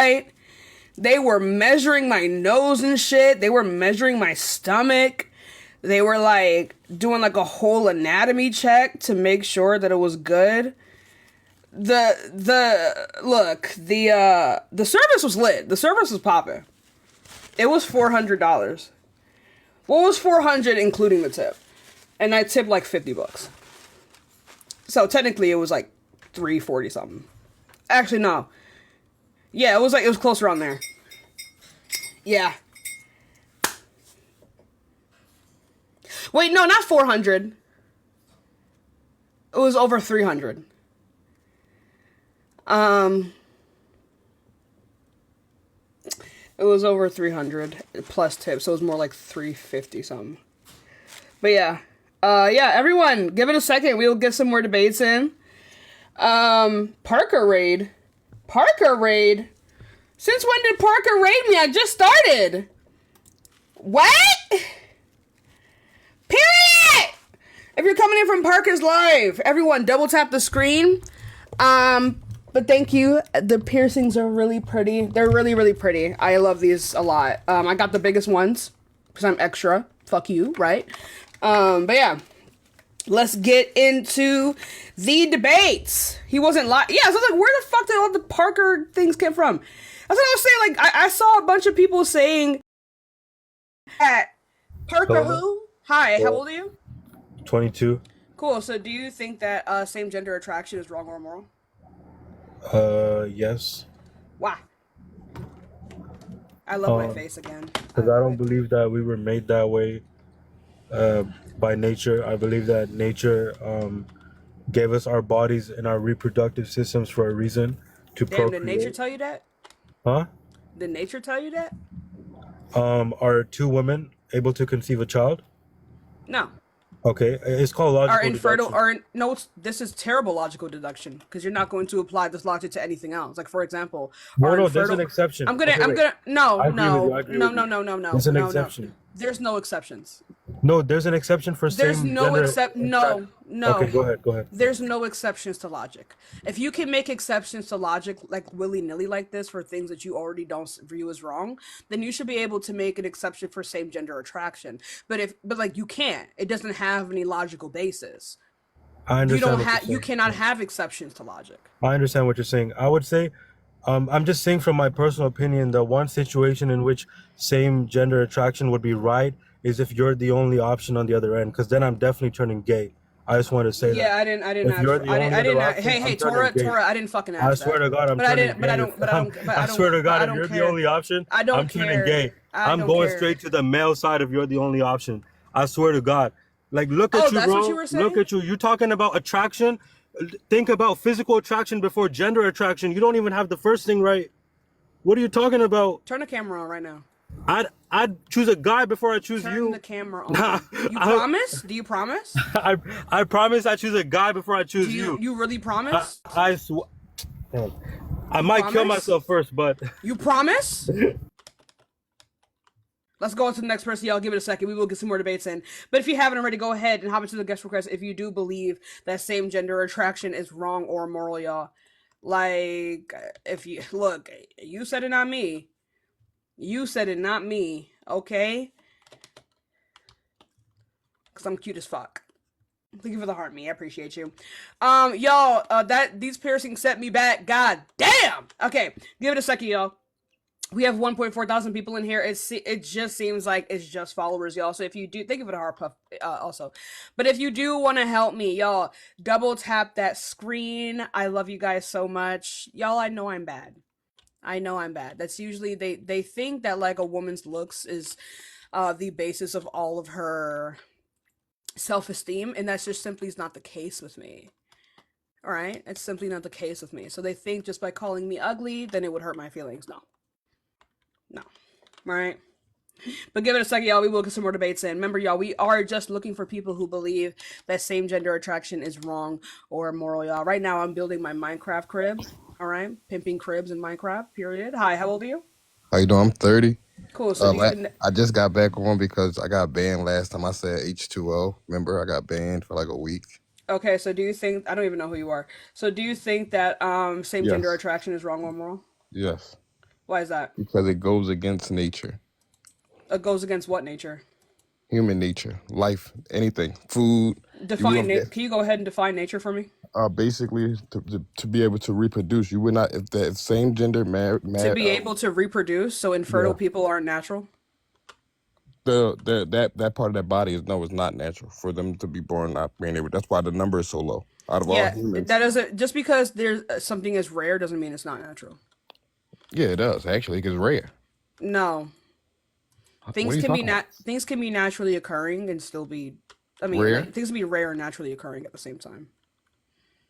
right? They were measuring my nose and shit. They were measuring my stomach. They were like doing like a whole anatomy check to make sure that it was good. The service was lit. The service was popping. It was $400. What was $400 including the tip? And I tipped like $50. So technically it was like $340 something. Actually no. Yeah, it was close around there. Yeah. Wait, no, not 400. It was over 300. It was over 300 plus tips, so it was more like 350 something. But yeah. Yeah, everyone, give it a second. We'll get some more debates in. Parker raid. Parker raid? Since when did Parker raid me? I just started. What? Period! If you're coming in from Parker's Live, everyone double tap the screen. But thank you. The piercings are really pretty. They're really, really pretty. I love these a lot. I got the biggest ones because I'm extra. Fuck you, right? But yeah. Let's get into the debates. He wasn't live. Yeah, so I was like, where the fuck did all the Parker things come from? That's what I was saying. Like, I saw a bunch of people saying that Parker who? Hi, how old are you? 22. Cool. So do you think that same gender attraction is wrong or immoral? Yes. Why? I love my face again. Because I don't believe that we were made that way by nature. I believe that nature gave us our bodies and our reproductive systems for a reason to Damn, procreate. did nature tell you that? Huh? Did nature tell you that? Are two women able to conceive a child? No. Okay, it's called logical Are infertile, deduction. no, this is terrible logical deduction because you're not going to apply this logic to anything else. Like, for example, No, are no, there's infertile. an exception. I'm gonna, Okay, I'm wait. gonna, no, I agree with you. no, I agree no, with no, you. no, no, no, There's an no, no. exception. There's no exceptions. No, there's an exception for There's same no gender. no, Okay, no. go ahead. Go ahead. There's no exceptions to logic. If you can make exceptions to logic like willy-nilly like this for things that you already don't view as wrong, then you should be able to make an exception for same gender attraction. But like you can't. It doesn't have any logical basis. I You don't understand what you're have you saying. cannot have exceptions to logic. I understand what you're saying. I would say, I'm just saying from my personal opinion, the one situation in which same gender attraction would be right is if you're the only option on the other end, because then I'm definitely turning gay. I just want to say Yeah, that. I didn't If ask you're for the only I didn't other option, hey I'm Tora turning gay. I didn't fucking I ask swear that. to God, I'm But I turning didn't but I gay. don't but I don't but I I swear don't to but God, I if don't you're the care. only option, I don't I'm turning care. gay. I I'm don't going care. straight to the male side if you're the only option. I swear to God. Like, look Oh, at you, that's what you bro. were Look saying? at you. You talking about attraction? Think about physical attraction before gender attraction. You don't even have the first thing right. What are you talking about? Turn the camera on right now. I'd choose a guy before I choose Turn the you. camera Nah, on. You I, promise? Do you promise? I promise I choose a guy before I Do choose you. you really I, promise? I sw- I You might kill promise? myself first, but You promise? Let's go on to the next person. Y'all give it a second. We will get some more debates in. But if you haven't already, go ahead and hop into the guest request if you do believe that same gender attraction is wrong or immoral, y'all. Like, if you look, you said it, not me. You said it, not me. Okay? Because I'm cute as fuck. Thank you for the heart, me. I appreciate you. Y'all, that these piercings set me back. God damn. Okay, give it a second, y'all. We have 1.4 thousand people in here. It just seems like it's just followers, y'all. So if you do, thank you for the heart puff, also. But if you do want to help me, y'all, double tap that screen. I love you guys so much, y'all. I know I'm bad. I know I'm bad. That's usually they think that like a woman's looks is the basis of all of her self-esteem, and that's just simply is not the case with me. All right, it's simply not the case with me. So they think just by calling me ugly, then it would hurt my feelings. No, no, all right. But give it a second, y'all. We will get some more debates in. Remember, y'all, we are just looking for people who believe that same gender attraction is wrong or immoral, y'all. Right now, I'm building my Minecraft crib. All right, pimping cribs in Minecraft. Period. Hi, how old are you? How you doing? I'm 30. Cool. So do you? I just got back on because I got banned last time I said H2O. Remember, I got banned for like a week. Okay. So do you think? I don't even know who you are. So do you think that same gender Yes. attraction is wrong or immoral? Yes. Why is that? because it goes against nature, It goes against what nature? human nature, life, anything, food. You Define wouldn't na- get Can you go ahead and define nature for me? basically to be able to reproduce. You would not if the same gender To be able to reproduce, so infertile yeah. people aren't natural. That part of that body is no, it's not natural for them to be born not being able. That's why the number is so low out of all Yeah, that humans. doesn't just because there's something is rare doesn't mean it's not natural. Yeah, it does actually, because rare. No, What are you talking about? things can be naturally occurring and still be. I mean, Rare. like things can be rare and naturally occurring at the same time.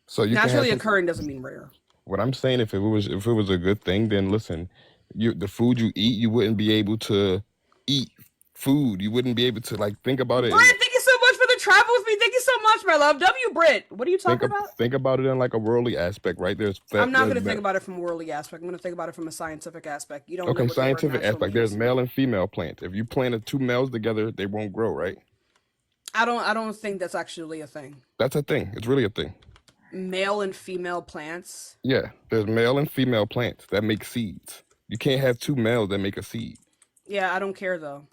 So you can have Naturally some. occurring doesn't mean rare. What I'm saying, if it was a good thing, then listen, the food you eat, you wouldn't be able to eat food. You wouldn't be able to like think about it and Britt, thank you so much for the travel with me. Thank you so much, my love. W Britt, what are you talking about? think about it in like a worldly aspect, right? I'm not going to think about it from a worldly aspect. I'm going to think about it from a scientific aspect. You don't know okay, what the word scientific natural aspect. There's means. male and female plants. If you plant two males together, they won't grow, right? I don't think that's actually a thing. That's a thing. It's really a thing. Male and female plants. Yeah, there's male and female plants that make seeds. You can't have two males that make a seed. Yeah, I don't care though.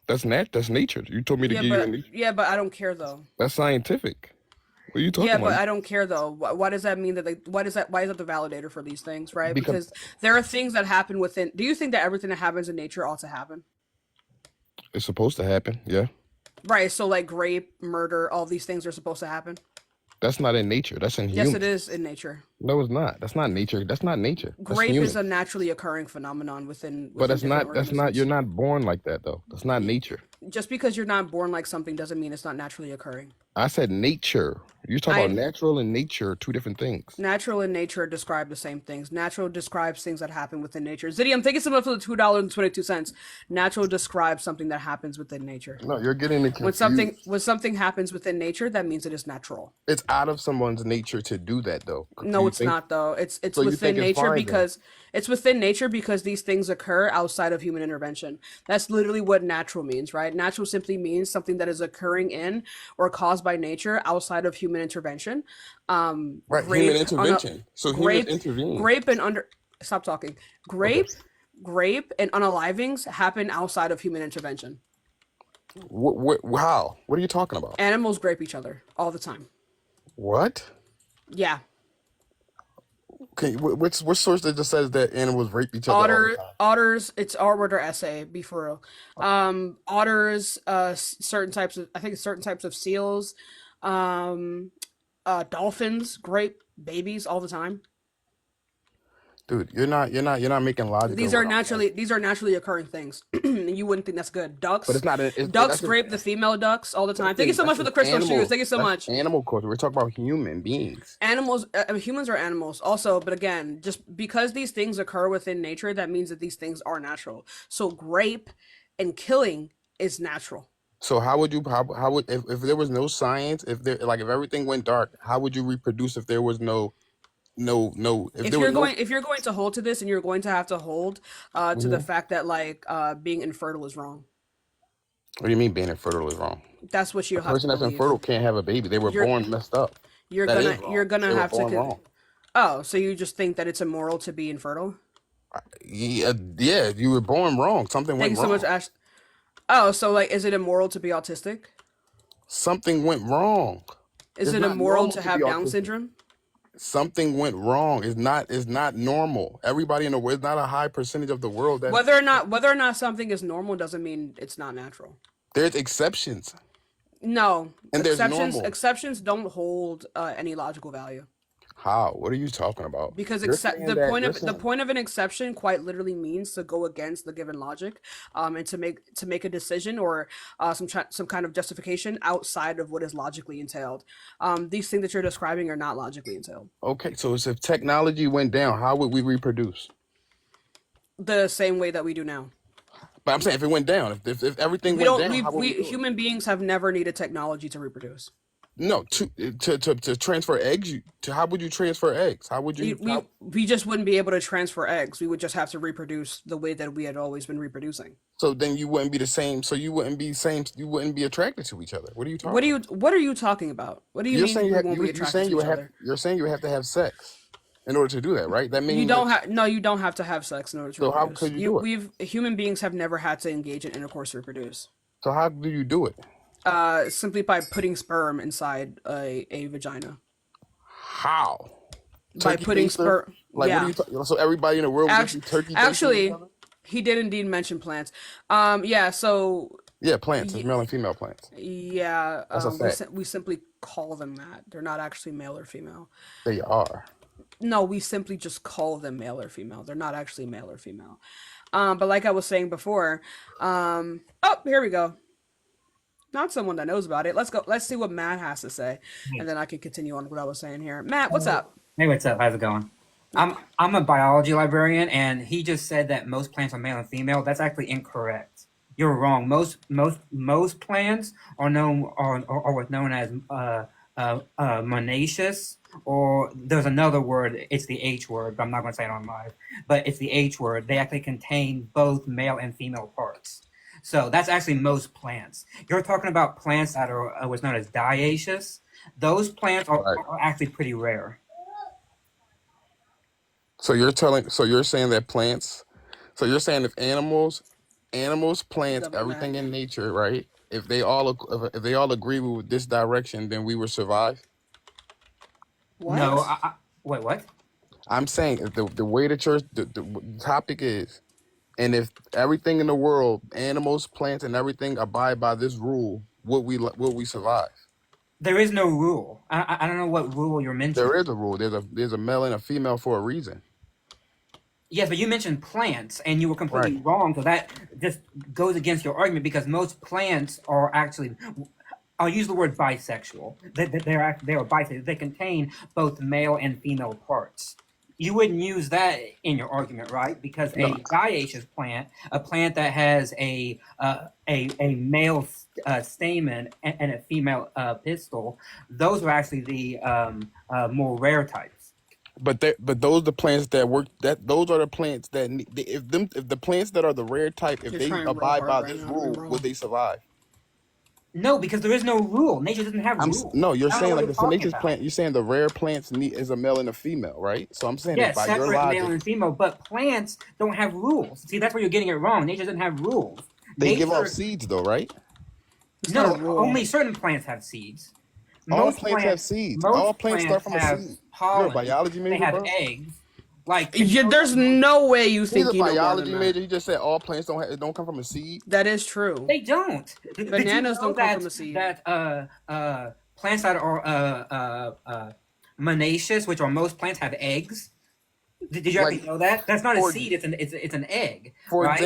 That's nature. You told me to give you a nature. Yeah, but I don't care though. That's scientific. What are you talking Yeah, about? but I don't care though. Why does that mean that why is that the validator for these things, right? Because Because there are things that happen within. Do you think that everything that happens in nature ought to happen? it's supposed to happen. Yeah. Right. So like rape, murder, all these things are supposed to happen. That's not in nature. That's in Yes, human. it is in nature. No, it's not. That's not nature. That's not nature. That's Grape is human. a naturally occurring phenomenon But that's different not. That's not. You're organisms. not born like that though. That's not nature. Just because you're not born like something doesn't mean it's not naturally occurring. I said nature. You're talking about I natural and nature, are two different things. Natural and nature describe the same things. Natural describes things that happen within nature. Zidium, thank you so much for the $2.22. Natural describes something that happens within nature. No, you're getting it When confused. something happens within nature, that means it is natural. It's out of someone's nature to do that though. Do No, you it's think? not though. It's So you within think it's nature fine then? because these things occur outside of human intervention. That's literally what natural means, right? Natural simply means something that is occurring in or caused by nature outside of human intervention. Right, human Grape on a intervention. So humans grape intervene. grape and under stop talking. Okay. Grape and unalivings happen outside of human intervention. How? What are you talking about? Animals grape each other all the time. What? Yeah. Okay, which source that just says that animals rape each other all the time? Otters, it's R word or essay, be for real. Otters, certain types of, I think certain types of seals, um, dolphins grape babies all the time. Dude, you're not making logic of These what are I'm saying. naturally occurring things. You wouldn't think that's good. But it's not. Ducks That's an grape the female ducks all the time. Thank you so much that's for an the crystal animal. shoes. Thank you so That's much. animal culture. We're talking about human beings. Animals, humans are animals also, but again, just because these things occur within nature, that means that these things are natural. So grape and killing is natural. So how would if there was no science, if everything went dark, how would you reproduce if there was no if there was no If you're going to hold to this, and you're going to have to hold to the Mhm. fact that being infertile is wrong. What do you mean being infertile is wrong? That's what A you'll have to person that's believe. infertile can't have a baby. They were You're born messed up. That is you're wrong. gonna They were have to born wrong. oh, so you just think that it's immoral to be infertile? Yeah, you were born wrong. Something Thank you went so much, wrong. Ash. Oh, so like, is it immoral to be autistic? Something went wrong. Is It's it not immoral normal to to be have Down autistic. syndrome? Something went wrong. It's not normal. Everybody in the world, it's not a high percentage of the world that Whether or not something is normal doesn't mean it's not natural. there's exceptions No, and there's normal. exceptions don't hold any logical value. How? What are you talking about? Because You're saying that you're the saying point of an exception quite literally means to go against the given logic, and to make a decision or some kind of justification outside of what is logically entailed. These things that you're describing are not logically entailed. okay. So it's if technology went down, how would we reproduce? The same way that we do now. But I'm saying if it went down, if everything We went don't down, how would we we do it? human beings have never needed technology to reproduce. No, to transfer eggs. How would you transfer eggs? How would We, you? we we just wouldn't be able to transfer eggs. We would just have to reproduce the way that we had always been reproducing. So then you wouldn't be the same. So you wouldn't be same. You wouldn't be attracted to each other. What are you talking about? What are you talking about? What do you You're mean saying we won't be attracted to each other? you're saying you would have to have sex. in order to do that, right? That You means don't that. have no. You don't have to have sex in order to So how reproduce. could you do it? Human beings have never had to engage in intercourse to reproduce. So how do you do it? Simply by putting sperm inside a vagina. How? By Turkey putting baster? sperm. Like, what are Yeah. you talking? So everybody in the world would just Actually, be turkey basting each actually, other? he did indeed mention plants. Yeah. So Yeah, plants. It's y- male and female plants. yeah. That's a fact. We simply call them that. They're not actually male or female. They are. No, we simply just call them male or female. They're not actually male or female. But like I was saying before, oh, here we go. Not someone that knows about it. Let's go. Let's see what Matt has to say, and Hey, then I can continue on what I was saying here. Matt, what's up? hey, what's up? How's it going? I'm a biology librarian, and he just said that most plants are male and female. That's actually incorrect. You're wrong. Most plants are what's known as monoecious, or there's another word. It's the H word, but I'm not going to say it on live. But it's the H word. They actually contain both male and female parts. So that's actually most plants. You're talking about plants that are what's known as dioecious. Those plants Right. are actually pretty rare. So you're saying that plants. So you're saying if animals, plants, Love it, Matt. everything in nature, right? If they all agree with this direction, then we will survive. No, What? wait, what? I'm saying if the way that the topic is, and if everything in the world, animals, plants, and everything abide by this rule, would we survive? There is no rule. I don't know what rule you're There mentioning. is a rule. There's a male and a female for a reason. Yes, but you mentioned plants, and you were Right. completely wrong. So that just goes against your argument because most plants are actually. I'll use the word bisexual. They are bisexual. They contain both male and female parts. You wouldn't use that in your argument, right? Because No. a dioecious plant, a plant that has a male stamen and a female pistil, those are actually the more rare types. But those the plants that work. Those are the plants that if the plants that are the rare type, if You're they trying real abide hard by right this now to be rule, would wrong. they survive? No, because there is no rule. Nature doesn't have rules. No, you're I don't know saying what like you're the talking nature's about. plant. You're saying the rare plants is a male and a female, right? So I'm saying if Yes, by your separate male logic, and female, but plants don't have rules. See, that's where you're getting it wrong. Nature doesn't have rules. they give off Nature, seeds though, right? It's not a no, rule. only certain plants have seeds. All Most plants have plants, seeds. All most plants start plants from a have seed. You're a pollen. biology They major, have bro. eggs. Like, did you know that There's no way you He's a think you know more than biology that. major. He just said all plants don't come from a seed. That is true. they don't? Did you Bananas know don't come from a seed. plants that are monoecious, which are most plants, have eggs? Did you Like actually know that? That's not a for seed. It's an egg, for right?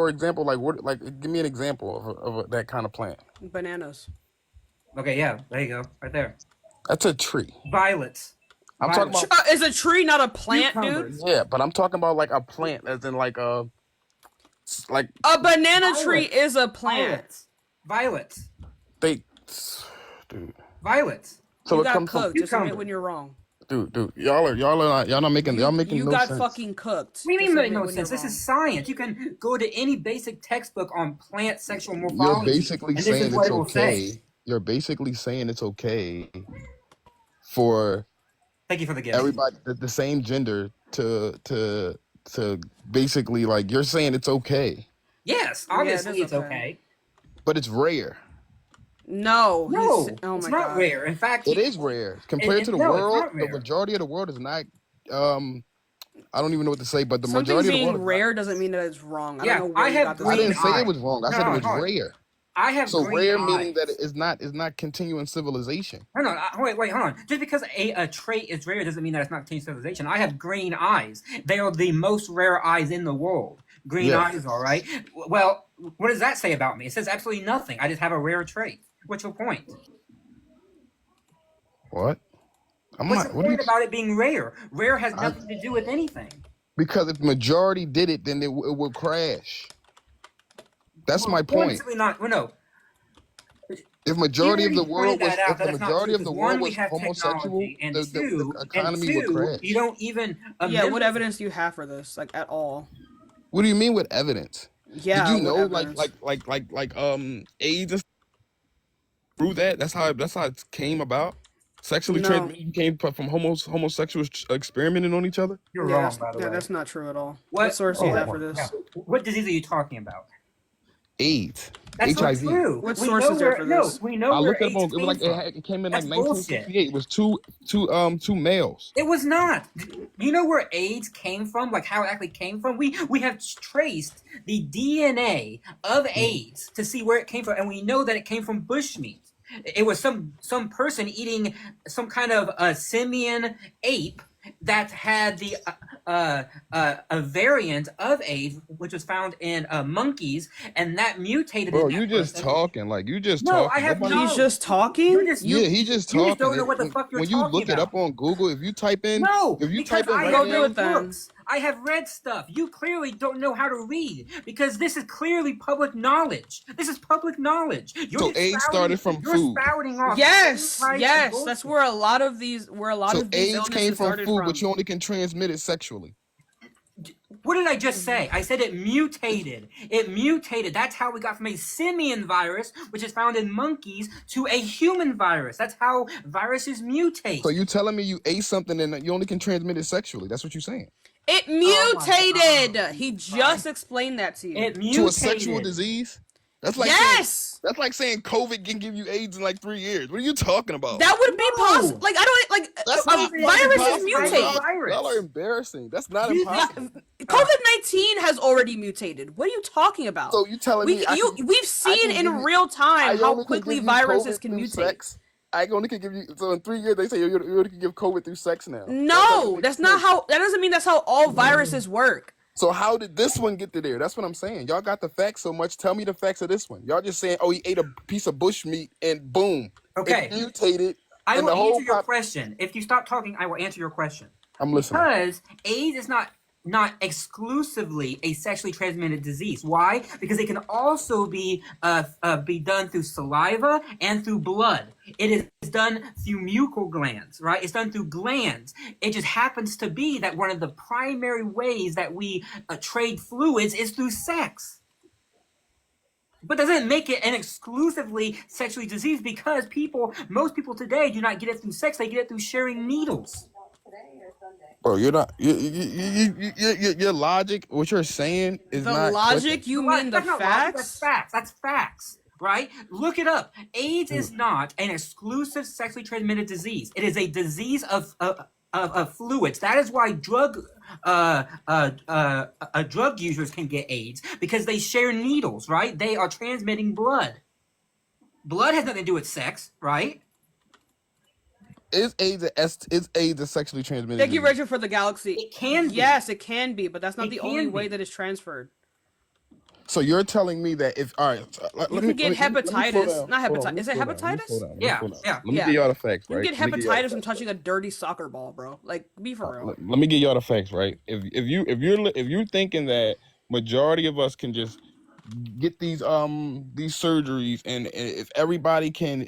example, like what? Like give me an example that kind of plant. Bananas. Okay, yeah, there you go, right there. That's a tree. Violets, I'm talking violets, about Is a tree not a plant, dude? cucumbers, yeah, but I'm talking about like a plant, as in like A banana tree violets, is a plant. violets, they, dude. violets, So You it got comes from cooked. Just admit cucumbers. when you're wrong. dude. Y'all not making You no got sense. fucking cooked. What do you Just mean admit make no when you're sense? This wrong. is science. You can go to any basic textbook on plant sexual You're morphology, basically and this is saying what it's it will say. okay. You're basically saying it's okay for Thank you for the gift. everybody the same gender to basically like you're saying it's okay, Yes, Yeah, it is obviously it's okay. okay. but it's rare. No, he's. No, Oh it's my not god. rare. In fact, It is rare compared to the no, it's world. not The rare. majority of the world is not. Um, I don't even know what to say, but the Something majority of the world being is not. rare doesn't mean that it's wrong. I don't Yeah, know I where you have got this I green didn't say it eyes. was wrong. I No, said it no, was hold on. rare. I have So green rare meaning that eyes. it's not continuing civilization. No, no, wait, hold on. Just because a trait is rare doesn't mean that it's not changed civilization. I have green eyes. They are the most rare eyes in the world. Green Yeah. eyes, all right. Well, what does that say about me? It says absolutely nothing. I just have a rare trait. What's your point? What? I'm What's not. the What do you? point about it being rare? Rare has I, nothing to do with anything. because if majority did it, then it would crash. That's Well, my one, point. simply not. Well, no. If You majority of already the pointed world was, that out. if the That it's not true majority of because the world one, we was have homosexual, technology, and the and economy would two, crash. you don't even. Yeah, what Members, evidence do you have for this? Like at all? What do you mean with evidence? Did Yeah, you what know evidence? AIDS and through that? That's how it came about. Sexually No. transmitted came from homosexuals experimenting on each other? You're Yeah, wrong, by the way. that's not true at all. What source do Oh you have my for this? Yeah. What disease are you talking about? AIDS. That's not HIV. true. What We source know is there where, for no, this? we know I where looked it up AIDS on. It was like came from. it came in like That's bullshit. 1968. It was two males. It was not. You know where AIDS came from? Like how it actually came from? We have traced the DNA of AIDS to see where it came from, and we know that it came from bushmeat. It was some person eating some kind of a simian ape that had the a variant of AIDS, which was found in monkeys, and that mutated. Bro, in that you just person. talking like you just No, talking. I have Nobody- no. He's just talking. You're just Yeah, he just you talking. just don't know what the fuck you're when you talking look it up about. on Google, if you type in, No, if you because type in I right Go have do now, it then. books. I have read stuff. You clearly don't know how to read because this is clearly public knowledge. This is public knowledge. You're So just AIDS spouting- started from you're food. spouting off Yes, some type of yes, bullshit. that's where a lot of these So AIDS illnesses came from started food, from. but you only can transmit it sexually. What did I just say? I said it mutated. It mutated. That's how we got from a simian virus, which is found in monkeys, to a human virus. That's how viruses mutate. So you telling me you ate something and you only can transmit it sexually? That's what you're saying. It Oh my mutated. God. He just explained that to you. It mutated. To a sexual disease? That's like Yes! saying, that's like saying COVID can give you AIDS in like 3 years. What are you talking about? That would be No. possible. Like I don't like That's a not viruses impossible. mutate. Y'all are embarrassing. That's not You- impossible. COVID-19 has already mutated. What are you talking about? So you telling me we've seen can in give you- real time I how only can quickly give you viruses COVID can through mutate. sex? I only can give you. So in 3 years, they say you only can give COVID through sex now. No, that's not how. That doesn't mean that's how all viruses work. So how did this one get to there? That's what I'm saying. Y'all got the facts so much. Tell me the facts of this one. Y'all just saying, oh, he ate a piece of bush meat and boom, Okay. it mutated. I and will the whole answer your question. If you stop talking, I will answer your question. I'm listening. Because AIDS is not exclusively a sexually transmitted disease. Why? Because it can also be done through saliva and through blood. It is done through mucal glands, right? It's done through glands. It just happens to be that one of the primary ways that we trade fluids is through sex. But doesn't make it an exclusively sexually disease because most people today do not get it through sex. They get it through sharing needles. Bro, you're not. Your logic, what you're saying, is The not logic, clicking. you mean the That's not logic, facts? That's facts. That's facts, right? Look it up. AIDS is not an exclusive sexually transmitted disease. It is a disease of fluids. That is why drug users can get AIDS because they share needles, right? They are transmitting blood. Blood has nothing to do with sex, right? Is AIDS a sexually transmitted? Thank you, disease? Rachel, for the galaxy. It can be. Yes, it can be, but that's not It the can only be. way that it's transferred. So you're telling me that if all right, You can get hepatitis. Not hepatitis. Is it hepatitis? Yeah. Let me Yeah. get y'all the facts, You right? can get hepatitis from touching a dirty soccer ball, bro. Like, be for real. Let me get y'all the facts, right? If you're thinking that majority of us can just get these surgeries and if everybody can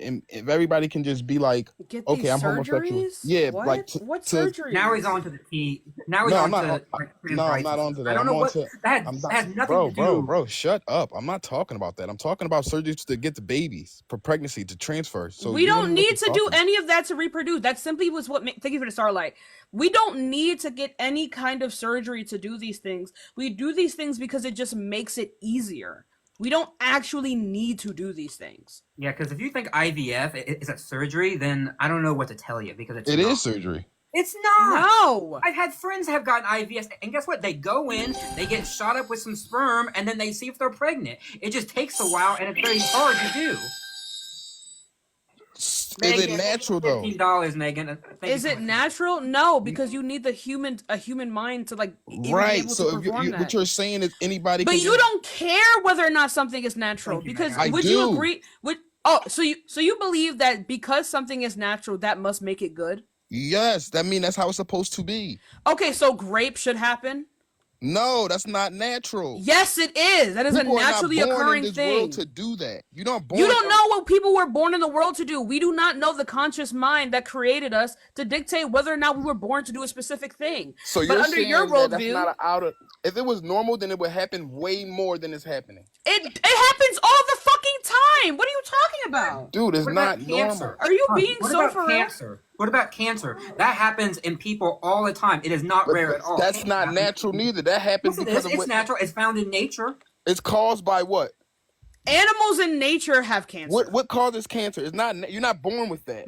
just be like, Get okay, these I'm homosexual. surgeries? Yeah, What? like What to surgeries? Now he's on to the T. Now he's No, on I'm not to on- like, no, I'm not trans onto that. I don't I'm know on what to- that I'm has nothing to do. bro, shut up. I'm not talking about that. I'm talking about surgeries to get the babies for pregnancy to transfer. So we you don't even know what need to you're do talking any of that to reproduce. That simply was what. Thank you for the starlight. We don't need to get any kind of surgery to do these things. We do these things because it just makes it easier. We don't actually need to do these things. Yeah, because if you think IVF is a surgery, then I don't know what to tell you because it's It not. is surgery. It's not. No. I've had friends have gotten IVF, and guess what? They go in, they get shot up with some sperm, and then they see if they're pregnant. It just takes a while, and it's very hard to do. Is Megan, it natural though? $15, Megan. Thank you Is so it much. natural? No, because you need a human mind to like even be Right. able So to if perform that. what you're saying is anybody But can you just- don't care whether or not something is natural Thank you, because Megan. I would you do. agree? So you believe that because something is natural, that must make it good? Yes, that's how it's supposed to be. Okay, so grape should happen. No, that's not natural. Yes, it is. That is People a naturally are not born occurring in this thing. world to do that. You're not born. You don't know what people were born in the world to do. We do not know the conscious mind that created us to dictate whether or not we were born to do a specific thing. So but you're under saying your that that's worldview, not out of. If it was normal, then it would happen way more than it's happening. it happens all the fucking time. What are you talking about? Dude, it's What not about normal. cancer? Are you being What so about for real? cancer? What about cancer? That happens in people all the time. It is not But rare at all. that's Cancer not happens. natural neither. That happens Yes, it because is. of It's what natural. It's found in nature. it's caused by what? Animals in nature have cancer. What causes cancer? It's not you're not born with that.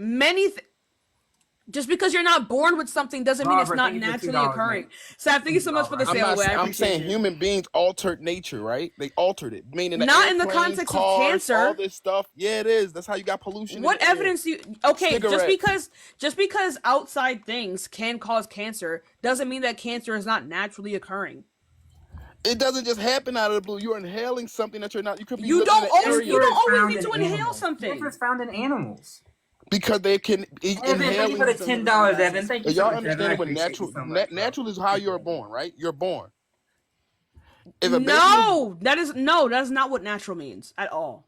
Just because you're not born with something doesn't mean it's Robert, not thank you for naturally $2, occurring. mate. Sav, thank you so much for the I'm sale not. away. I I'm appreciate saying you. human beings altered nature, right? They altered it, meaning Not in the airplanes, context of cars, cancer. all this stuff. Yeah, it is. That's how you got pollution. What in the air. evidence do you? Okay, Cigarettes. just because outside things can cause cancer doesn't mean that cancer is not naturally occurring. It doesn't just happen out of the blue. You're inhaling something that you're not. You could be You living in don't an always area you don't always found need in to inhale animals. something. Cancer is found in animals. because they can Evan, thank you for inhaling. the $10, Evan. Thank you so Y'all much, Evan. I understand what appreciate you so much, bro. natural is how you're born, right? You're born. If a baby No, that is not what natural means at all.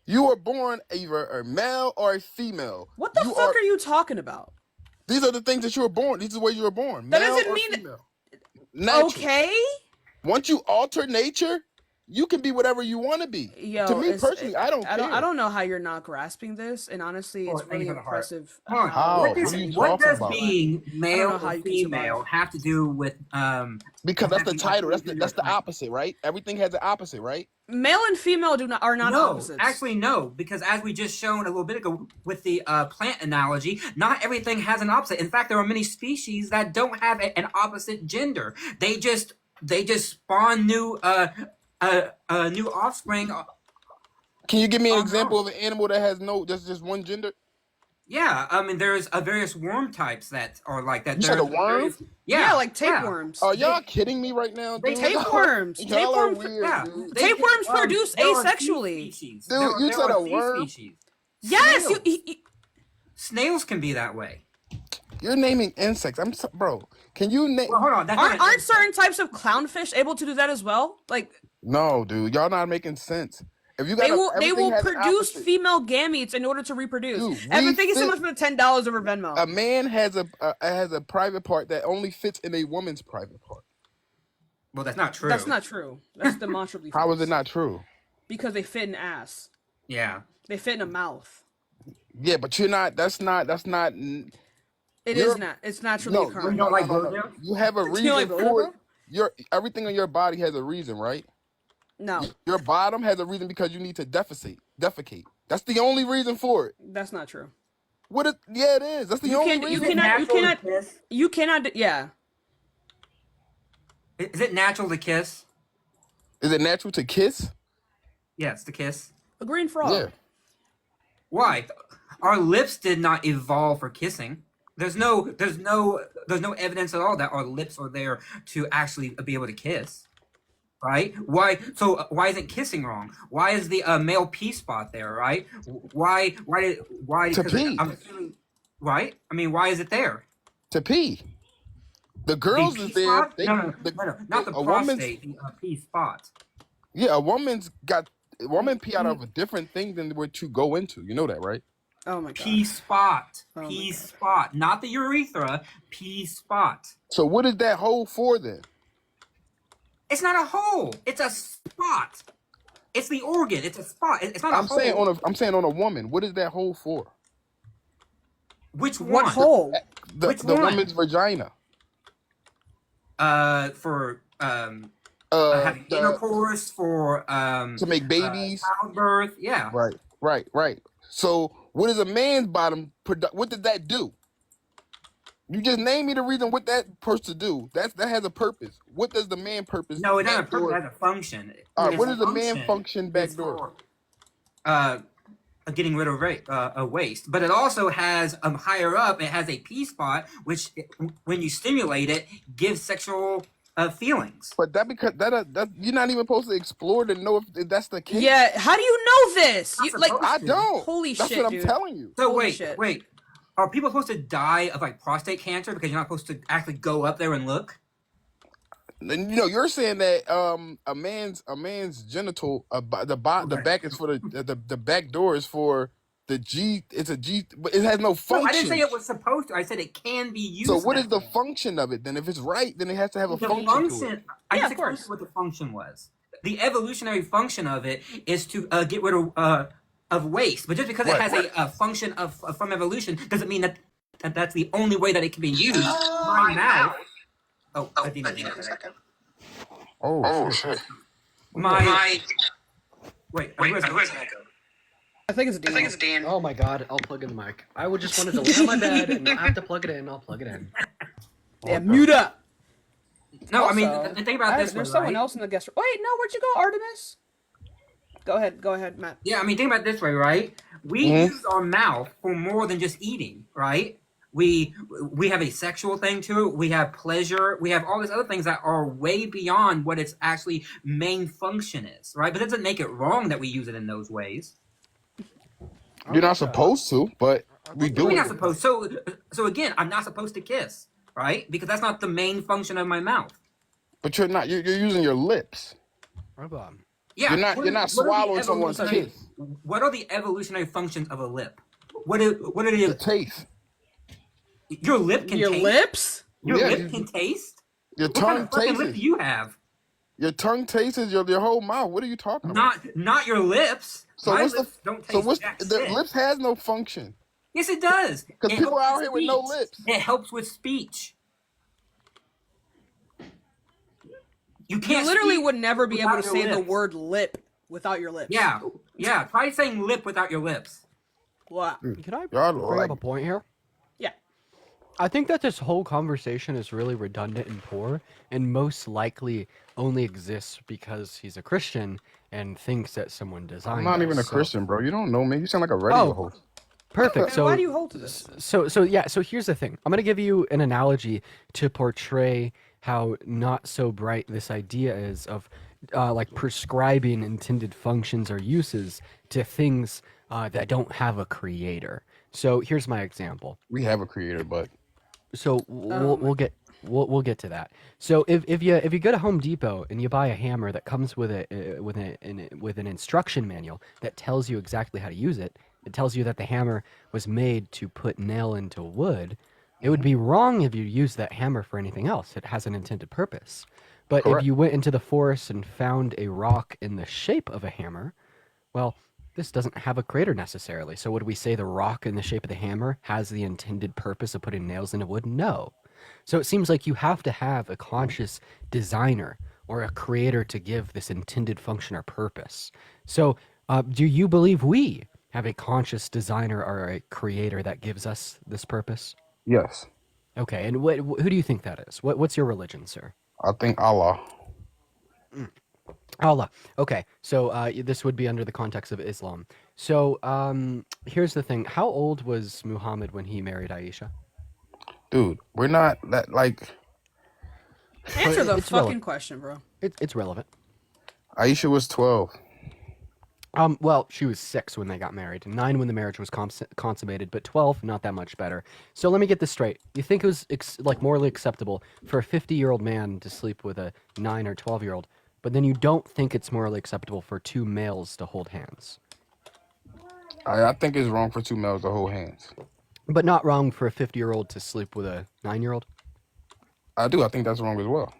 you were born either a male or a female. What the fuck are you talking about? These are the things that you were born. These are where you were born. That male doesn't or mean female. Natural. Okay. Once you alter nature, you can be whatever you want to be. Yo, To me personally, I don't care. I don't know how you're not grasping this, and honestly, it's really impressive. Hold on. How? What What are you what talking does about? being male know how or you can female survive. have to do with Because that's the having title. That's opposite the gender? opposite, right? Everything has an opposite, right? Male and female are not No, opposites. actually no, because as we just shown a little bit ago with the plant analogy, not everything has an opposite. In fact, there are many species that don't have an opposite gender. They just spawn new new offspring. Can you give me an example of an animal that has just one gender? Yeah, I mean there's various worm types that are like that. You said a worm? Yeah, like tapeworms. Are y'all kidding me right now, dude? Tapeworms. Y'all are Tapeworms. weird, Yeah, dude. Tapeworms produce there are sea asexually. species. Dude, There you said are a sea worm? species. Yes, Snails. you Snails can be that way. You're naming insects. Bro. Can you name? Well, hold on. That's not an aren't insect. certain types of clownfish able to do that as well? Like No, dude. Y'all not making sense. If you got they will has an produce opposite. female gametes in order to reproduce. Dude, Evan, thank you so fit- much for the $10 over Venmo. A man has a private part that only fits in a woman's private part. Well, that's not true. That's not true. That's demonstrably How false. is it not true? Because they fit in ass. Yeah. They fit in a mouth. Yeah, but you're not. That's not. It You're- is not. It's naturally No, occurring. don't like blowjobs? You have a You reason like for blowjob? it. Everything on your body has a reason, right? No, Your bottom has a reason because you need to defecate. That's the only reason for it. that's not true. Yeah, it is. That's the You only can't- you reason. cannot- Natural to cannot- kiss? You cannot. Yeah. Is it natural to kiss? Is it natural to kiss? Yes, to kiss. A green frog. Yeah. Why? Our lips did not evolve for kissing. There's no evidence at all that our lips are there to actually be able to kiss. Right? Why? So why isn't kissing wrong? Why is the male P spot there? Right? Why? To 'cause pee. I'm assuming, right? I mean, why is it there? To pee. The girls The is P there. spot? No, not the a woman's- prostate. The P spot. Yeah, a woman pee out of a different thing than what you go into. You know that, right? Oh my god. P spot. Oh my P God. spot. Not the urethra. P spot. So what is that hole for then? It's not a hole. It's a spot. It's the organ. It's a spot. It's not a I'm hole. saying on a woman. What is that hole for? Which one? What hole? Which The one? woman's vagina. For having intercourse, for to make babies. childbirth. Yeah. Right. So what is a man's bottom? What does that do? You just name me the reason what that supposed to do. That has a purpose. What does the man purpose? No, it doesn't have a backdoor- purpose. It has a function. All right, Its what does the man function function is backdoor? for, getting rid of a waste, but it also has higher up. It has a P spot, which when you stimulate it, gives sexual feelings. But that you're not even supposed to explore to know if that's the case. Yeah. How do you know this? Not You, like, supposed I don't. Holy That's shit, what I'm dude. telling you. So Holy wait, shit. wait. Are people supposed to die of like prostate cancer because you're not supposed to actually go up there and look? And you're saying that a man's genital the back is for the back door is for the G. It's a G, but it has no No, function. I didn't say it was supposed to. I said it can be used. So what is that the way. function of it? Then if it's right, then it has to have a The function to it. function? I Yeah, just of course. explained what the function was. The evolutionary function of it is to get rid of of waste. But just because it has a function from evolution doesn't mean that that's the only way that it can be used. My mouth. Oh, I didn't know that. Oh shit. My. Wait, where's an echo? I think it's Dan. Oh my god, I'll plug in the mic. I would just wanted to lay on my bed and not have to plug it in. I'll plug it in. Yeah, mute up. No, Also, I mean, think about this. There's way, someone right? else in the guest room. Wait, no, where'd you go, Artemis? Go ahead, Matt. Yeah, I mean, think about it this way, right? We use our mouth for more than just eating, right? We have a sexual thing to it. We have pleasure. We have all these other things that are way beyond what its actually main function is, right? But that doesn't make it wrong that we use it in those ways. You're not supposed to, but we do We're it. not supposed. So again, I'm not supposed to kiss, right? Because that's not the main function of my mouth. But you're not. You're using your lips. Yeah, You're not. You're not swallowing someone's kiss. What are the evolutionary functions of a lip? What are The the taste. your lip can Your taste? lips? Your Yeah, lip can taste? Your What kind tongue of fucking lip tastes. do you have? Your tongue tastes your whole mouth. What are you talking about? Not your lips. So My what's lips don't taste so what's jack the shit. lips has no function Yes, it does. because It people helps out here with no speech. lips. It helps with speech. You You can't literally speak would never be able to without say your the lips. word lip without your lips. Yeah. Try saying lip without your lips. What? Can I Y'all bring like up a point here? Yeah. I think that this whole conversation is really redundant and poor, and most likely only exists because he's a Christian and thinks that someone designed I'm not even a us, so- Christian, bro. You don't know me. You sound like a radio Oh. host. Perfect. And why So do you hold to this? So here's the thing. I'm gonna give you an analogy to portray how not so bright this idea is of like prescribing intended functions or uses to things that don't have a creator. So here's my example. We have a creator, but So we'll get to that. So if you go to Home Depot and you buy a hammer that comes with an instruction manual that tells you exactly how to use it, it tells you that the hammer was made to put nail into wood. It would be wrong if you used that hammer for anything else. It has an intended purpose. But Correct. if you went into the forest and found a rock in the shape of a hammer, well, this doesn't have a creator necessarily. So would we say the rock in the shape of the hammer has the intended purpose of putting nails into wood? No. So it seems like you have to have a conscious designer or a creator to give this intended function or purpose. So do you believe we have a conscious designer or a creator that gives us this purpose? yes, Okay, and who do you think that is? What's your religion, sir? I think Allah. Allah. Okay, so this would be under the context of Islam. So here's the thing. How old was Muhammad when he married Aisha? Dude, we're not that like Answer the It's fucking relevant. question, bro. It's relevant. Aisha was 12. Well, she was 6 when they got married, 9 when the marriage was consummated, but 12, not that much better. So let me get this straight. You think it was like morally acceptable for a 50-year-old man to sleep with a 9 or 12-year-old, but then you don't think it's morally acceptable for 2 males to hold hands? I think it's wrong for 2 males to hold hands. But not wrong for a 50-year-old to sleep with a 9-year-old? I do. I think that's wrong as well.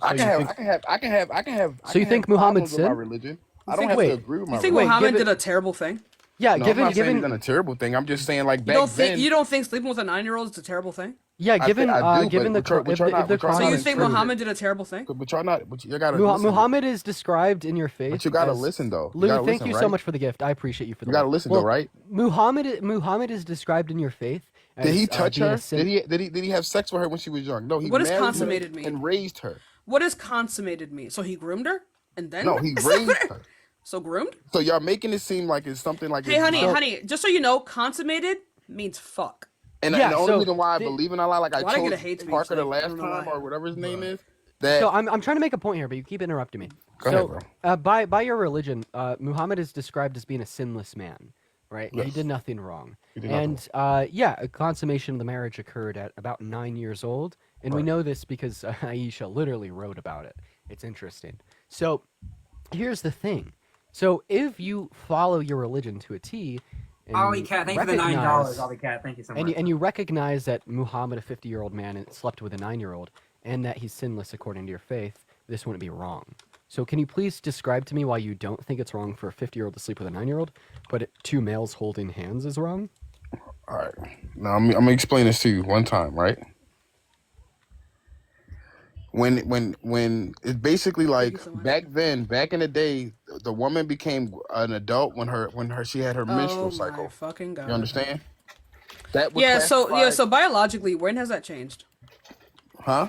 So I you can have. think- I can have. I can have. I can have. So you think Muhammad problems with my sinned? religion? I think- don't have wait, to agree with my You think religion. Muhammad give it- did a terrible thing? Yeah, No, I'm given not saying he's given done a terrible thing. I'm just saying, like You back don't think then. you don't think sleeping with a 9-year-old is a terrible thing? yeah, given I do, given but the which are not- which are So not you is think true. Muhammad did a terrible thing? But y'all not. But you gotta. listen. Muhammad is described in your faith. But you gotta as- listen though. Lou, you gotta thank listen, you right? so much for the gift. I appreciate you for the You gotta gift. listen though, right? Muhammad is described in your faith. As, Did he touch being her? a sin- Did he have sex with her when she was young? No, he What does married her consummated mean? and raised her. What does consummated mean? So he groomed her and then No, he raised her. So groomed? So y'all making it seem like it's something like. Hey, it's honey, not- honey, just so you know, consummated means fuck. And, Yeah, and the only so reason why I the- believe in Allah, like I Why did I get a chose hate speech? Parker the Like, I last don't know time why. or whatever his name is. That So I'm trying to make a point here, but you keep interrupting me. Go so ahead, by your religion, Muhammad is described as being a sinless man, right? He Yes. did nothing wrong. He did nothing And yeah, a consummation of the marriage occurred at about 9 years old, and we Right. know this because Aisha literally wrote about it. It's interesting. So here's the thing. So if you follow your religion to a T, and Ollie you Cat, thank you for the recognize- $9, Ollie Cat. Thank you so much. and you recognize that Muhammad, a 50-year-old man, slept with a 9-year-old, and that he's sinless according to your faith, this wouldn't be wrong. So can you please describe to me why you don't think it's wrong for a 50-year-old to sleep with a 9-year-old, but two males holding hands is wrong? All right. Now I'm gonna explain this to you one time, right? When it's basically Thank like you so much. back in the day, the woman became an adult when she had her menstrual Oh my cycle. fucking You god. understand? That would Yeah, classify, so biologically, when has that changed? huh?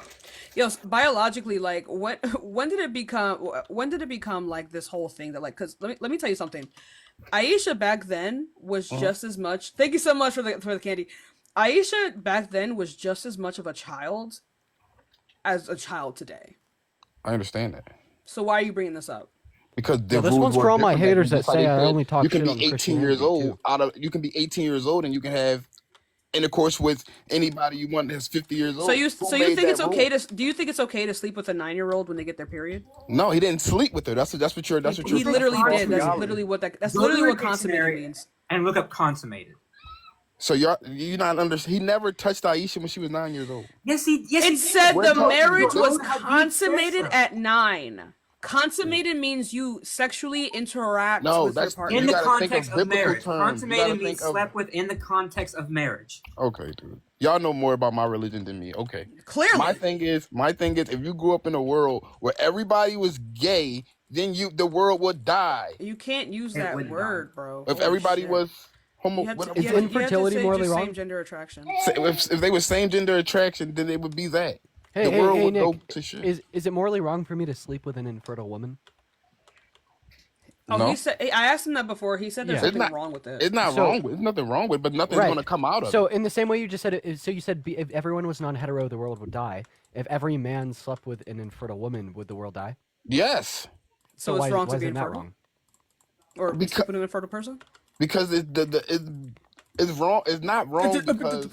Biologically, like when did it become like this whole thing that like cuz let me tell you something. Aisha back then was Uh-huh. just as much. Thank you so much for the candy. Aisha back then was just as much of a child as a child today. I understand that. So why are you bringing this up? Because the Well, this rules one's were for all my different back haters then. that Just how say they I said only talk you can shit be on 18 years Christianity old too. you can be 18 years old and you can have intercourse with anybody you want that's 50 years So old. you Who so you made think that it's okay rule? to do you think it's okay to sleep with a 9-year-old when they get their period? No, he didn't sleep with her. That's what you're He It's literally false did. That's consummated. reality. literally what that's Go literally to a what consummated dictionary means. and look up consummated. So you not under. He never touched Aisha when she was 9 years old. Yes, he It did. said We're the talking marriage was Go to Hadith says consummated so. at 9. Consummated means you sexually interact No, with your that's In you the partner. got to think context of of biblical marriage. terms. You got to Consummated means think of. slept with in the context of marriage. Okay, dude. Y'all know more about my religion than me. Okay. My Clearly, thing is, if you grew up in a world where everybody was gay, then the world would die. you can't use It that wouldn't die. word, bro. If Holy everybody shit. was homo, You have to Is you have to infertility say morally just wrong? same gender attraction. if they were same gender attraction, then it would be that. Hey, The hey, world hey, would Nick. go to shit. Is it morally wrong for me to sleep with an infertile woman? Oh, No, he said I asked him that before. He said there's Yeah. it's something not. wrong with it. It's not So- wrong. There's nothing wrong with, it, but nothing's Right. gonna come out of So it. in the same way you just said it, so you said if everyone was non-hetero, the world would die. If every man slept with an infertile woman, would the world die? Yes, So it's wrong to be isn't that infertile? wrong? Or Because- sleep with an infertile person? because it's wrong. It's not wrong because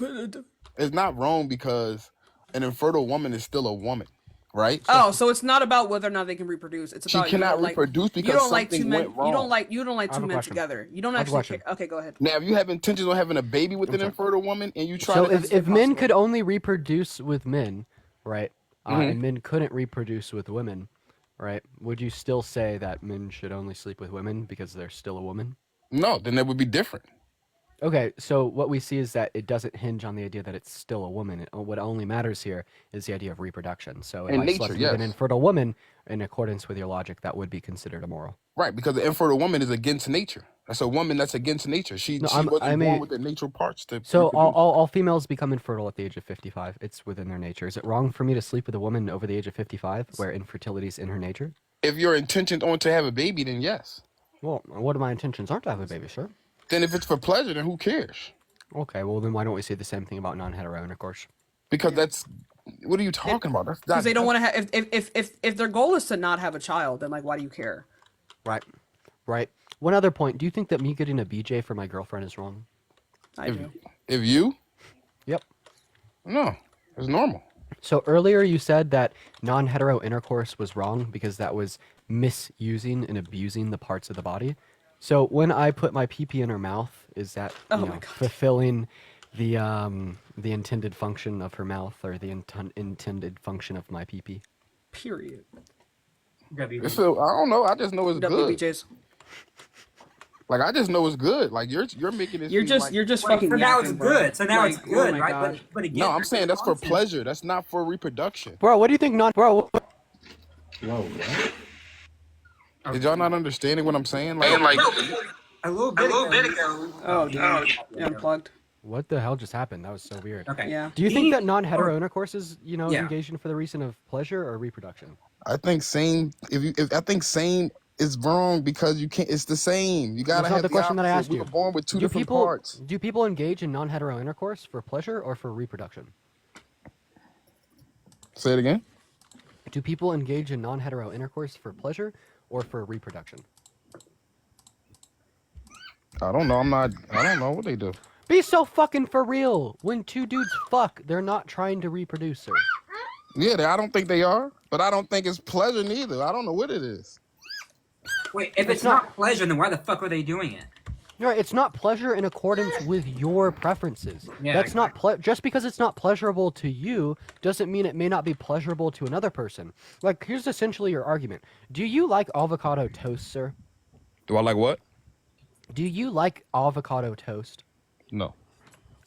it's not wrong because an infertile woman is still a woman, right? Oh, so it's not about whether or not they can reproduce. It's She about cannot you don't reproduce like, because you don't like two something men. went wrong. You don't like I have two a men question. together. You don't I have a actually. question. Okay, go ahead. Now, if you have intentions on having a baby with an sorry. infertile woman and you try So to, if men impossible. could only reproduce with men, right, Mhm. and men couldn't reproduce with women, right, would you still say that men should only sleep with women because they're still a woman? no, then that would be different. Okay, so what we see is that it doesn't hinge on the idea that it's still a woman. What only matters here is the idea of reproduction. So if In I nature, slept with an yes. infertile woman, in accordance with your logic, that would be considered immoral. Right, because the infertile woman is against nature. That's a woman that's against nature. She No, wasn't I born mean- with the natural parts to So reproduce. all females become infertile at the age of 55. It's within their nature. Is it wrong for me to sleep with a woman over the age of 55 where infertility is in her nature? If your intentions on to have a baby, then yes. Well, what are my intentions aren't to have a baby, sir. Then if it's for pleasure, then who cares? Okay, well then why don't we say the same thing about non-hetero intercourse? Because that's what are you talking about? That's Because they don't want to have. If their goal is to not have a child, then like, why do you care? Right. Right. One other point. Do you think that me getting a BJ for my girlfriend is wrong? I If, do. if you Yep. no, it's normal. So earlier you said that non-hetero intercourse was wrong because that was misusing and abusing the parts of the body. So when I put my pee-pee in her mouth, is that Oh my God. fulfilling the intended function of her mouth or the intended function of my pee-pee? Period. It's I don't know. I just know it's good. WBJs. Like I just know it's good. Like you're making it. You're seem just like, you're just Wait, fucking. so now it's yapping, bro. good. So now it's Like, good, oh my right? God. But again, no, I'm saying that's for constant. pleasure. That's not for reproduction. Bro, what do you think Whoa, what? Did y'all not understanding what I'm saying? A little bit ago. Oh, dude. You unplugged. What the hell just happened? That was so weird. Okay. Yeah. Do you think that non-hetero intercourse is, Yeah. engaged in for the reason of pleasure or reproduction? I think same. If I think same is wrong because you can't. It's the same. You gotta That's not have the question that I opposite. asked We you. were born with two Do different people parts. do people engage in non-hetero intercourse for pleasure or for reproduction? Say it again. Do people engage in non-hetero intercourse for pleasure or for reproduction? I don't know. I don't know what they do. Be so fucking for real. When two dudes fuck, they're not trying to reproduce, sir. Yeah, I don't think they are, but I don't think it's pleasure neither. I don't know what it is. Wait, if It's it's not pleasure, then why the fuck are they doing it? Right, it's not pleasure in accordance with your preferences. Yeah, That's not just because it's not pleasurable to you doesn't mean it may not be pleasurable to another person. Like, here's essentially your argument. Do you like avocado toast, sir? Do I like what? Do you like avocado toast? No.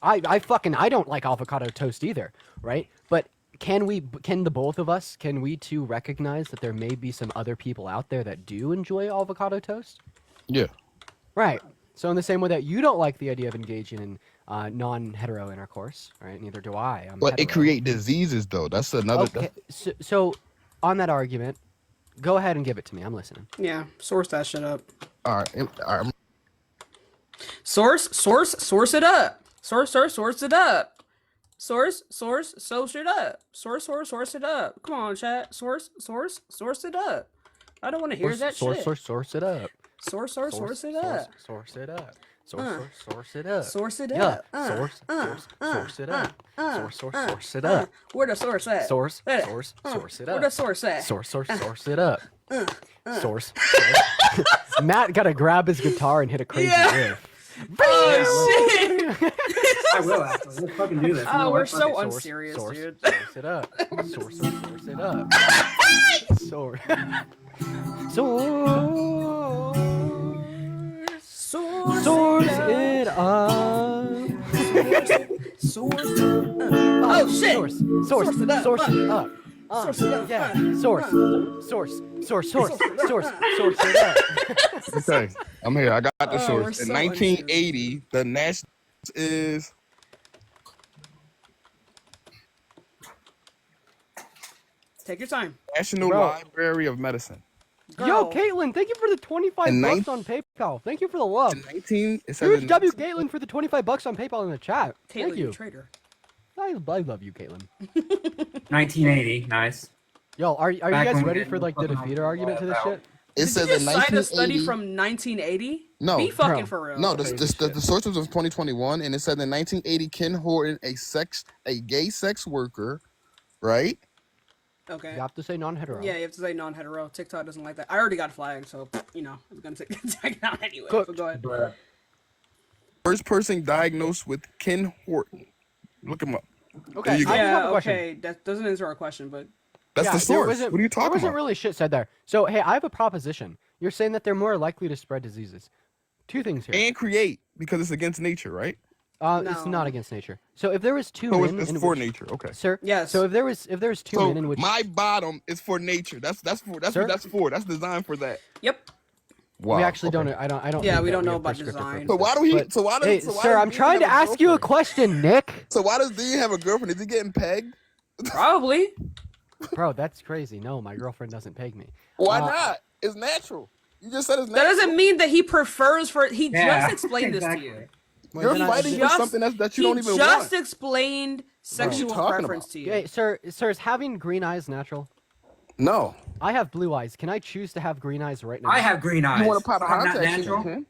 I don't like avocado toast either, right? But can the both of us, can we two recognize that there may be some other people out there that do enjoy avocado toast? Yeah. Right. So in the same way that you don't like the idea of engaging in non-hetero intercourse, right? Neither do I. I'm But it hetero. create diseases though. That's another. Okay. So on that argument, go ahead and give it to me. I'm listening. Yeah, source that shit up. All right. All right. Source it up. Source it up. Source it up. Source it up. Come on, chat. Source it up. I don't want to hear that shit. Source it up. Source it up. Source it up. Source it up. Source it up. Source it up. Source it up. Where the source at? Source it up. Where the source at? Source it up. Source. Matt gotta grab his guitar and hit a crazy riff. Oh shit! I will actually. Let's fucking do this. Oh, we're so Source, unserious, source, dude. Source it up. Source it up. Source. Source it up. Oh shit! Source it up. Source it up. Yeah. Source it up. Okay. I'm here. I got the Oh, source. we're In so 1980, the national is. Take your time. National Bro. Library of Medicine. Yo, Girl. Caitlin, thank you for the 25 In bucks on PayPal. Thank you for the love. In 19, it says Huge in W, 19 Caitlin, for the 25 bucks on PayPal in the chat. Thank Caitlin, you. traitor. I love you, Caitlin. 1980. Nice. Yo, are you Back guys when we ready didn't for like the fucking defeater know argument to this about- shit? It Did says you in just cite a study 1980. from 1980? No. Be fucking Bro. for real. No, Crazy the shit. source was of 2021, and it said in 1980, Ken Horton, a gay sex worker, right? Okay. You have to say non-hetero. Yeah, you have to say non-hetero. TikTok doesn't like that. I already got flagged, so you know I'm gonna take it out anyway. Go- But go ahead. But First person diagnosed with Ken Horton. Look him up. Okay, There you go. I just have Yeah, a question. okay. That doesn't answer our question, but That's Yeah, the there source. wasn't- What are you There talking wasn't about? really shit said there. So, hey, I have a proposition. You're saying that they're more likely to spread diseases. Two things here. And create because it's against nature, right? It's No. not against nature. So if there was two So men it's in for which, nature. Okay. sir. Yes. So if there was two So men in which my bottom is for nature. That's Sir? what that's for. That's designed for that. yep. Wow. we actually okay. don't. I don't. Yeah, think we that don't know have about prescriptive design. So purposes. why do he? But, So why does? hey, so why sir, does I'm Dean trying to have a ask you a girlfriend? question, Nick. So why does Dean have a girlfriend? Is he getting pegged? Probably. Bro, that's crazy. No, my girlfriend doesn't peg me. Why Uh, not? It's natural. You just said it's That natural. doesn't mean that he prefers for. He Yeah, just explained exactly. this to you. Well, You're then I- fighting for just- something that you He don't even just want. explained sexual talking preference about? to you. Hey, sir, is having green eyes natural? No. I have blue eyes. Can I choose to have green eyes right now? I have green eyes. You want to pop a I'm not contact natural. in?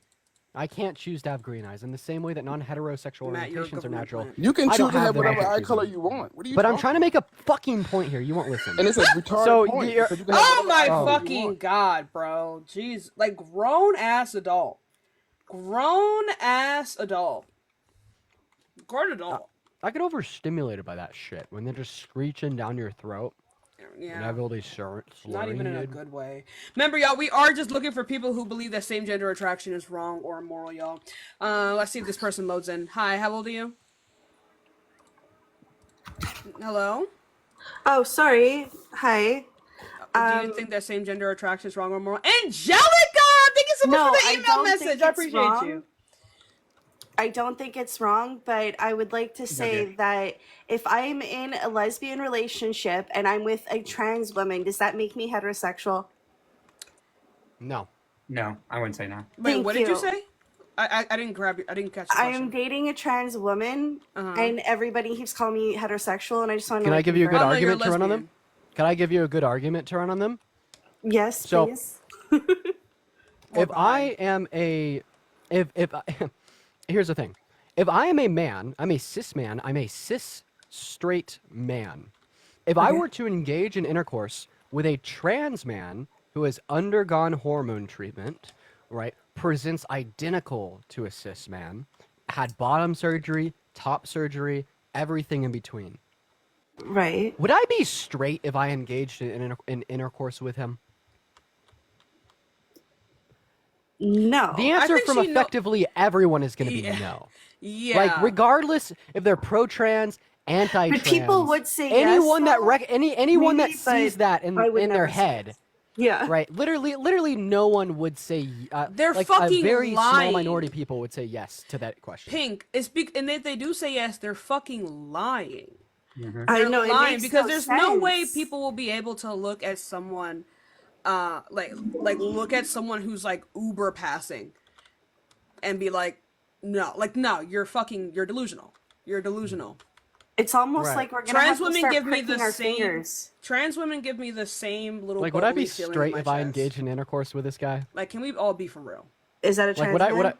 I can't choose to have green eyes in the same way that non-heterosexual Matt, you're a orientations are government natural. plant. You can I choose don't to have have them. whatever I eye can color choose you want. What are you But I'm talking trying to make a fucking point here. You won't listen. And it's a retarded So, point. you're- because you can have Oh whatever my eye color you fucking want. god, bro. Jeez. Like grown ass adult. Grown ass adult. Grown adult. I get overstimulated by that shit when they're just screeching down your throat and Yeah. have all these Not even in a slurring. good way. Remember, y'all, we are just looking for people who believe that same gender attraction is wrong or immoral, y'all. Let's see if this person loads in. Hi, how old are you? Hello? Oh, sorry. Hi. Do you think that same gender attraction is wrong or immoral? Angelica! Thank you so much No, for the I email don't message. think I it's appreciate wrong. you. I don't think it's wrong, but I would like to say that if I'm in a lesbian relationship and I'm with a trans woman, does that make me heterosexual? No. No, I wouldn't say no. Wait, Thank what did you you. say? I didn't grab you. I didn't catch the I question. am dating a trans woman, Uh-huh. and everybody keeps calling me heterosexual, and I just want to. Can I give you a good Oh, no, you're argument to run on them? lesbian. Can I give you a good argument to run on them? Yes, So- please. If I am a, if here's the thing, if I am a man, I'm a cis man, I'm a cis straight man. If I Okay. were to engage in intercourse with a trans man who has undergone hormone treatment, right, presents identical to a cis man, had bottom surgery, top surgery, everything in between. Right. Would I be straight if I engaged in intercourse with him? No. The I answer think from she know. effectively everyone is going to be Yeah. no. Yeah. Like, regardless if they're pro-trans, anti-trans, But people would say anyone yes, that though. anyone that Maybe, sees but that I would in their never say head, yes. Yeah. right? Literally, no one would say. They're like fucking a very small lying. minority of people would say yes to that question. Pink. And if they do say yes, they're fucking lying. I They're know it lying makes because no there's sense. no way people will be able to look at someone, like look at someone who's like Uber passing, and be like, no, you're delusional. You're delusional. It's almost Right. like we're gonna Trans have to women start give me pricking the our same. fingers. Trans women give me the same little. Like, would I be bubbly feeling in straight my if I chest. engaged in intercourse with this guy? Like, can we all be for real? Is that a Like, trans would I? man?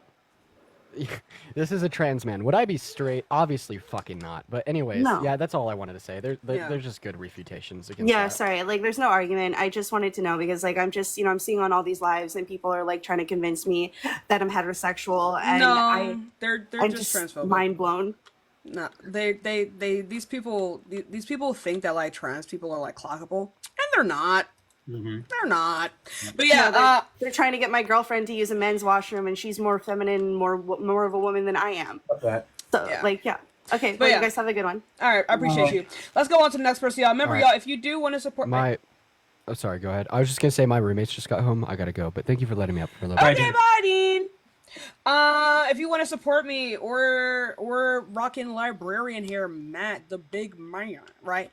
This is a trans man. Would I be straight? Obviously, fucking not. But anyways, No. yeah, that's all I wanted to say. Yeah. There's just good refutations against Yeah, that. sorry. Like, there's no argument. I just wanted to know because, like, I'm just, I'm seeing on all these lives and people are like trying to convince me that I'm heterosexual, and No, they're I'm just just transphobic. mind blown. No, these people think that like trans people are like clockable, and they're not. They're not. But yeah, No, they're trying to get my girlfriend to use a men's washroom, and she's more feminine, more of a woman than I am. That. So, Yeah. like, yeah. Okay, But well, yeah. you guys have a good one. all right, I appreciate you. Let's go on to the next person, y'all. Remember, All right. y'all, if you do want to support Oh, sorry. Go ahead. I was just gonna say my roommates just got home. I gotta go. But thank you for letting me up for a little bit. Okay, bye, Dean. If you want to support me, we're rocking librarian here, Matt, the big man, right?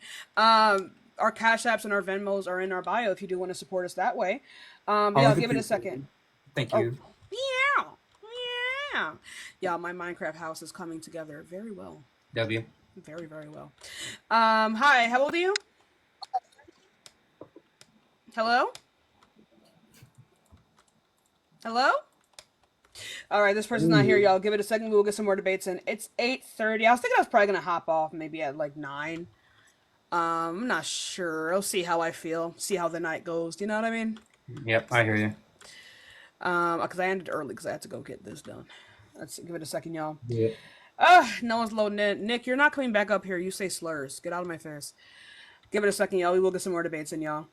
Our Cash Apps and our Venmos are in our bio if you do want to support us that way. Yeah, give it a second. Thank you. Yeah. Yeah, my Minecraft house is coming together very well. W. Very, very well. Hi, how old are you? Hello? Hello? All right, this person's not here, y'all. Give it a second. We'll get some more debates in. It's 8:30. I was thinking I was probably going to hop off maybe at like 9. I'm not sure. I'll see how I feel. See how the night goes. Do you know what I mean? Yep, I hear you. Because I ended early because I had to go get this done. Let's give it a second, y'all. Yeah. No one's loading in. Nick, you're not coming back up here. You say slurs. Get out of my face. Give it a second, y'all. We will get some more debates in, y'all.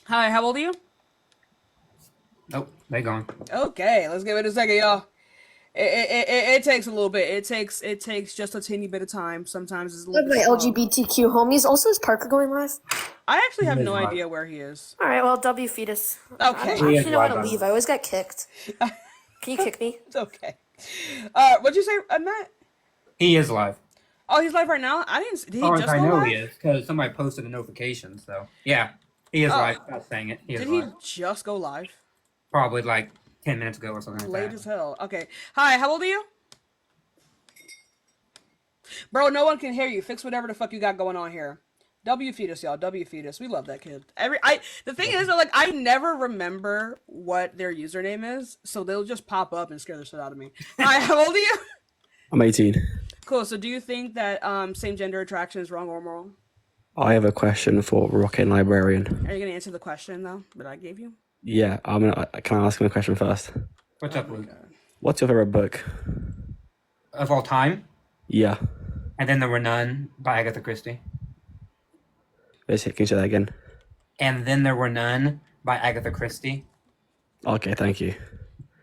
Hi, how old are you? Nope, they gone. Okay, let's give it a second, y'all. It takes a little bit. It takes just a teeny bit of time. Sometimes it's a little My bit slow. LGBTQ homies. Also, is Parker going last? I actually have He is no live. idea where he is. All right. Well, W fetus. Okay. I don't He is actually know how to live on leave. it. I always get kicked. Can you kick me? It's okay. What'd you say, Matt? He is live. Oh, he's live right now? I didn't. Did he Or just I go know live? he is, because somebody posted a notification, so. Yeah, he is Oh. live. I was saying it. He is Did he live. just go live? Probably like 10 minutes ago or something like Late that. as hell. Okay. Hi, how old are you? Bro, no one can hear you. Fix whatever the fuck you got going on here. W fetus, y'all. W fetus. We love that kid. The thing is, like, I never remember what their username is, so they'll just pop up and scare the shit out of me. Hi, how old are you? I'm 18. Cool. So, do you think that same gender attraction is wrong or moral? I have a question for Rockin' Librarian. Are you gonna answer the question though that I gave you? Yeah, can I ask him a question first? What's up, Luke? What's your favorite book? Of all time? Yeah. And then there were none by Agatha Christie. Basically, can you say that again? And then there were none by Agatha Christie. Okay, thank you.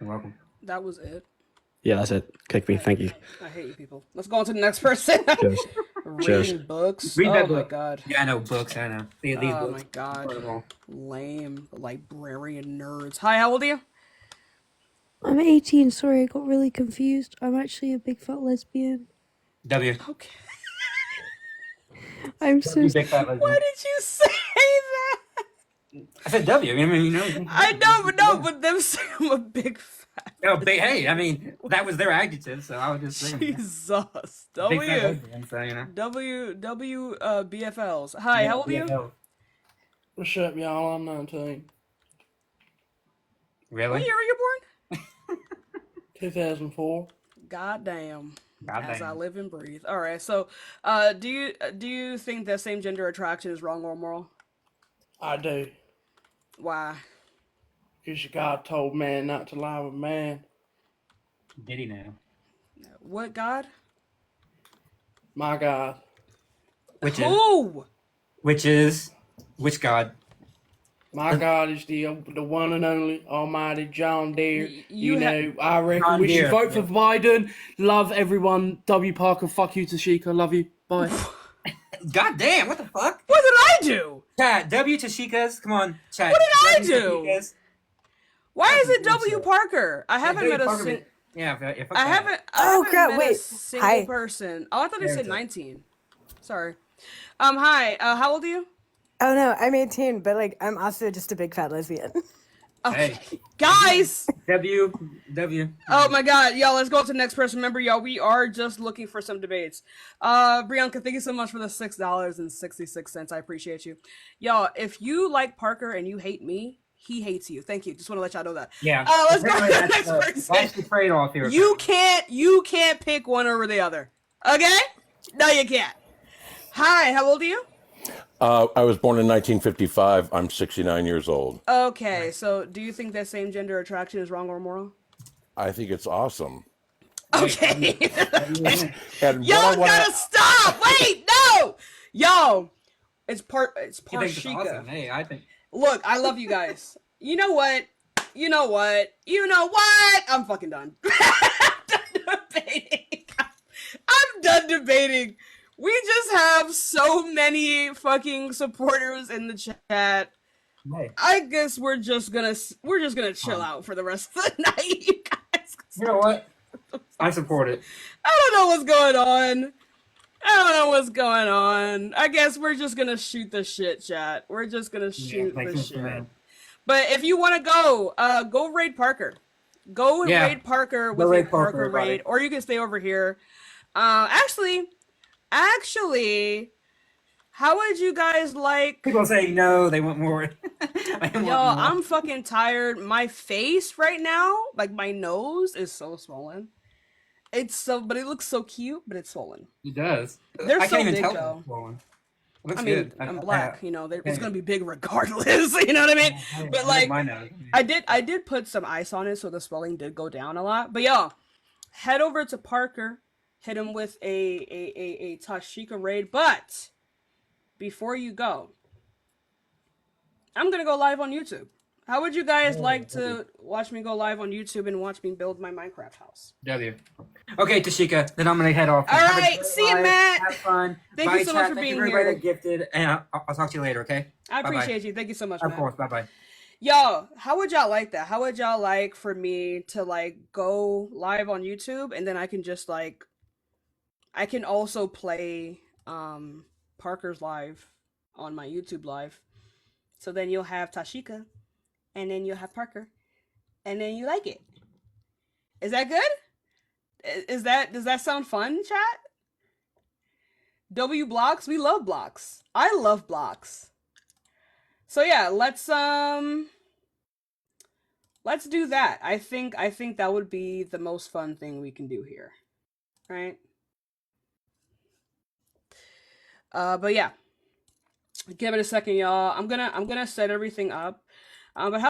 You're welcome. That was it. Yeah, that's it. Kick me, thank you. I hate you people. Let's go on to the next person. Cheers. Reading Cheers. books. Read oh that my book. god. Yeah, I know books. I know. These Oh books. my god. Incredible. Lame librarian nerds. Hi, how old are you? I'm 18. Sorry, I got really confused. I'm actually a big fat lesbian. W. Okay. I'm so You big fat lesbian. Why did you say that? I said W. I mean, you know. I know, but no, but them say I'm a big fat. Oh, big, hey, I mean, that was their adjective, so I was just saying. Jesus. Big fat W. lesbian, so, you know. BFLs. Hi, how old are you? BFL. What's up, y'all? I'm 19. Really? What year were you born? 2004. God damn. God As I damn. live and breathe. All right. So, do you think that same gender attraction is wrong or moral? I do. Why? Because God told man not to lie with man. Did he now? What God? My God. Which Who? which God? My God is the one and only Almighty John Deere. You I reckon John we should Deere, vote yeah. for Biden. Love everyone. W. Parker, fuck you, Tashika. Love you. Bye. God damn, what the fuck? What did I do? Chat, W Tashikas, come on, chat. What did I W do? Tashikas. Why That's is it some W bullshit. Parker? I haven't W met a Parker single. yeah, fuck I that. haven't. I Oh, haven't crap, met a wait. single Hi. person. Oh, I thought they There said it is. 19. Sorry. Hi. How old are you? Oh no, I'm 18, but like I'm also just a big fat lesbian. Okay. Hey. Guys! W. Oh my god, y'all, let's go to the next person. Remember, y'all, we are just looking for some debates. Brianka, thank you so much for the $6.66. I appreciate you. Y'all, if you like Parker and you hate me, he hates you. Thank you. Just want to let y'all know that. Yeah. Let's go to Apparently the next person. That's the trade-off here. You can't pick one over the other. Okay? No, you can't. Hi, how old are you? I was born in 1955. I'm 69 years old. Okay, so do you think that same gender attraction is wrong or moral? I think it's awesome. Okay. And Y'all gotta stop! Wait, no! Yo, it's You think it's Parshika. awesome. Hey, I think. Look, I love you guys. You know what? I'm fucking done. I'm done debating. I'm done debating. We just have so many fucking supporters in the chat. Hey. I guess we're just gonna chill out for the rest of the night, you guys. You know what? I support it. I don't know what's going on. I guess we're just gonna shoot the shit, chat. We're just gonna shoot the shit. But if you want to go raid Parker. Go raid Parker with a Parker raid, or you can stay over here. Actually, how would you guys like? People say no, they want more. I'm fucking tired. My face right now, like my nose, is so swollen. But it looks so cute, but it's swollen. It does. They're I so can't even big tell though. It looks I mean, good. I'm black, it's gonna be big regardless. You know what I mean? But like, I did put some ice on it, so the swelling did go down a lot. But y'all, head over to Parker, hit him with a Tashika raid. But before you go, I'm gonna go live on YouTube. How would you guys like to watch me go live on YouTube and watch me build my Minecraft house? W. Okay, Tashika, then I'm gonna head off. All right, see you, Matt. Have fun. Thank you so much for being here. Everybody that gifted, and I'll talk to you later. Okay. I appreciate you. Thank you so much, Of Matt. course. Bye. Yo, how would y'all like that? How would y'all like for me to like go live on YouTube and then I can just like I can also play Parker's live on my YouTube live. So then you'll have Tashika and then you'll have Parker and then you like it. Is that good? Does that sound fun, chat? W blocks? We love blocks. I love blocks. So yeah, let's do that. I think that would be the most fun thing we can do here. Right? But yeah. Give it a second, y'all. I'm gonna set everything up. But how